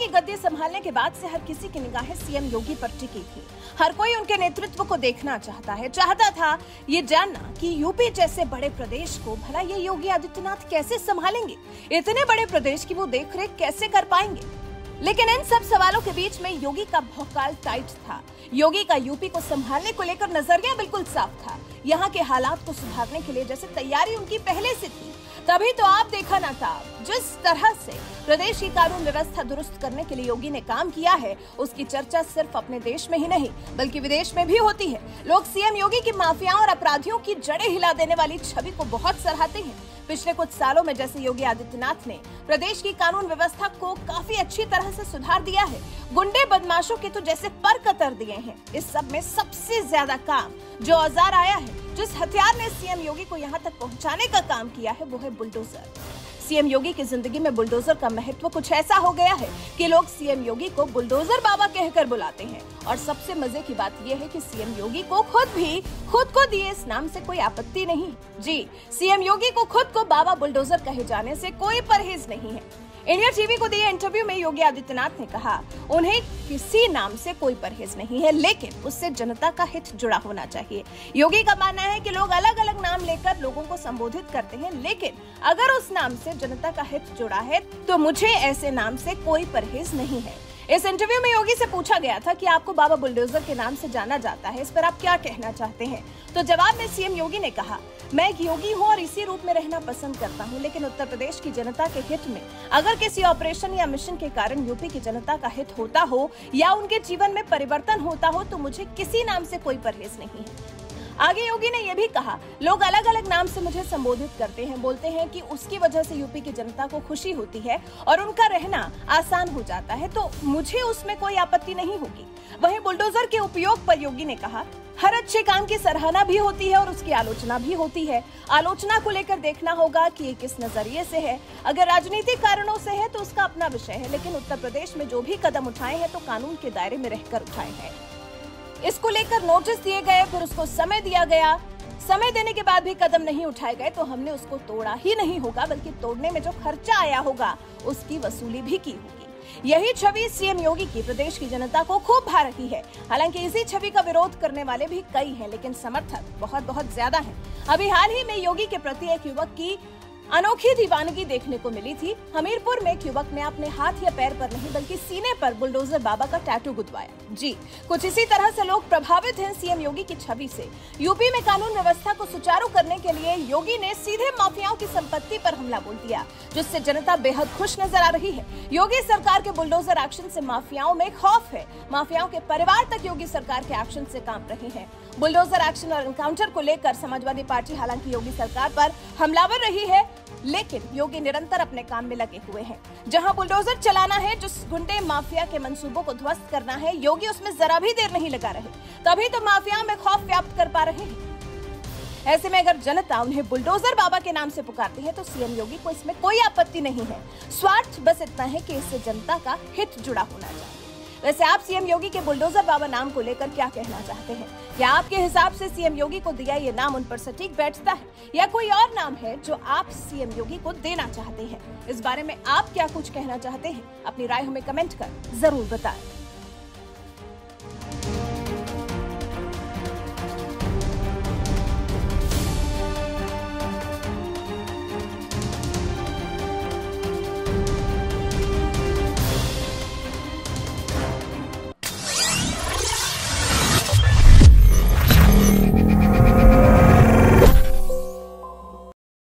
गद्दी संभालने के बाद से हर किसी की निगाहें सीएम योगी पर टिकी थी। हर कोई उनके नेतृत्व को देखना चाहता था ये जानना कि यूपी जैसे बड़े प्रदेश को भला ये योगी आदित्यनाथ कैसे संभालेंगे, इतने बड़े प्रदेश की वो देखरेख कैसे कर पाएंगे। लेकिन इन सब सवालों के बीच में योगी का भौकाल टाइट था। योगी का यूपी को संभालने को लेकर नजरिया बिल्कुल साफ था। यहाँ के हालात को सुधारने के लिए जैसे तैयारी उनकी पहले से थी, तभी तो आप देखा ना था जिस तरह से प्रदेश की कानून व्यवस्था दुरुस्त करने के लिए योगी ने काम किया है, उसकी चर्चा सिर्फ अपने देश में ही नहीं बल्कि विदेश में भी होती है। लोग सीएम योगी की माफियाओं और अपराधियों की जड़ें हिला देने वाली छवि को बहुत सराहते हैं। पिछले कुछ सालों में जैसे योगी आदित्यनाथ ने प्रदेश की कानून व्यवस्था को काफी अच्छी तरह से सुधार दिया है, गुंडे बदमाशों के तो जैसे पर कतर दिए हैं। इस सब में सबसे ज्यादा काम जो औजार आया है, जिस हथियार ने सीएम योगी को यहाँ तक पहुँचाने का काम किया है, वो है बुलडोजर। सीएम योगी की जिंदगी में बुलडोजर का महत्व कुछ ऐसा हो गया है कि लोग सीएम योगी को बुलडोजर बाबा कहकर बुलाते हैं। और सबसे मजे की बात यह है कि सीएम योगी को खुद को दिए इस नाम से कोई आपत्ति नहीं। जी, सीएम योगी को खुद को बाबा बुलडोजर कहे जाने से कोई परहेज नहीं है। इंडिया टीवी को दिए इंटरव्यू में योगी आदित्यनाथ ने कहा, उन्हें किसी नाम से कोई परहेज नहीं है, लेकिन उससे जनता का हित जुड़ा होना चाहिए। योगी का मानना है कि लोग अलग अलग नाम लेकर लोगों को संबोधित करते हैं, लेकिन अगर उस नाम से जनता का हित जुड़ा है तो मुझे ऐसे नाम से कोई परहेज नहीं है। इस इंटरव्यू में योगी से पूछा गया था कि आपको बाबा बुलडोजर के नाम से जाना जाता है, इस पर आप क्या कहना चाहते हैं। तो जवाब में सीएम योगी ने कहा, मैं एक योगी हूँ और इसी रूप में रहना पसंद करता हूँ, लेकिन उत्तर प्रदेश की जनता के हित में अगर किसी ऑपरेशन या मिशन के कारण यूपी की जनता का हित होता हो या उनके जीवन में परिवर्तन होता हो तो मुझे किसी नाम से कोई परहेज नहीं है। आगे योगी ने यह भी कहा, लोग अलग अलग नाम से मुझे संबोधित करते हैं, बोलते हैं कि उसकी वजह से यूपी की जनता को खुशी होती है और उनका रहना आसान हो जाता है, तो मुझे उसमें कोई आपत्ति नहीं होगी। वहीं बुलडोजर के उपयोग पर योगी ने कहा, हर अच्छे काम की सराहना भी होती है और उसकी आलोचना भी होती है। आलोचना को लेकर देखना होगा कि ये किस नजरिए से है। अगर राजनीतिक कारणों से है तो उसका अपना विषय है, लेकिन उत्तर प्रदेश में जो भी कदम उठाए हैं तो कानून के दायरे में रहकर उठाए हैं। इसको लेकर नोटिस दिए गए, फिर उसको समय दिया गया। समय देने के बाद भी कदम नहीं उठाए गए तो हमने उसको तोड़ा ही नहीं होगा, बल्कि तोड़ने में जो खर्चा आया होगा उसकी वसूली भी की होगी। यही छवि सीएम योगी की प्रदेश की जनता को खूब भा रही है। हालांकि इसी छवि का विरोध करने वाले भी कई हैं, लेकिन समर्थक बहुत ज्यादा हैं। अभी हाल ही में योगी के प्रति एक युवक की अनोखी दीवानगी देखने को मिली थी। हमीरपुर में एक युवक ने अपने हाथ या पैर पर नहीं बल्कि सीने पर बुलडोजर बाबा का टैटू गुदवाया। जी, कुछ इसी तरह से लोग प्रभावित हैं सीएम योगी की छवि से। यूपी में कानून व्यवस्था को सुचारू करने के लिए योगी ने सीधे माफियाओं की संपत्ति पर हमला बोल दिया, जिससे जनता बेहद खुश नजर आ रही है। योगी सरकार के बुलडोजर एक्शन से माफियाओं में खौफ है। माफियाओं के परिवार तक योगी सरकार के एक्शन से कांप रहे हैं। बुलडोजर एक्शन और एनकाउंटर को लेकर समाजवादी पार्टी हालांकि योगी सरकार पर हमलावर रही है, लेकिन योगी निरंतर अपने काम में लगे हुए हैं। जहां बुलडोजर चलाना है, जिस गुंडे माफिया के मंसूबों को ध्वस्त करना है, योगी उसमें जरा भी देर नहीं लगा रहे, तभी तो माफिया में खौफ व्याप्त कर पा रहे हैं। ऐसे में अगर जनता उन्हें बुलडोजर बाबा के नाम से पुकारती है तो सीएम योगी को इसमें कोई आपत्ति नहीं है। स्वार्थ बस इतना है कि इससे जनता का हित जुड़ा होना चाहिए। वैसे आप सीएम योगी के बुलडोजर बाबा नाम को लेकर क्या कहना चाहते हैं? क्या आपके हिसाब से सीएम योगी को दिया ये नाम उन पर सटीक बैठता है, या कोई और नाम है जो आप सीएम योगी को देना चाहते हैं? इस बारे में आप क्या कुछ कहना चाहते हैं? अपनी राय हमें कमेंट कर जरूर बताएं।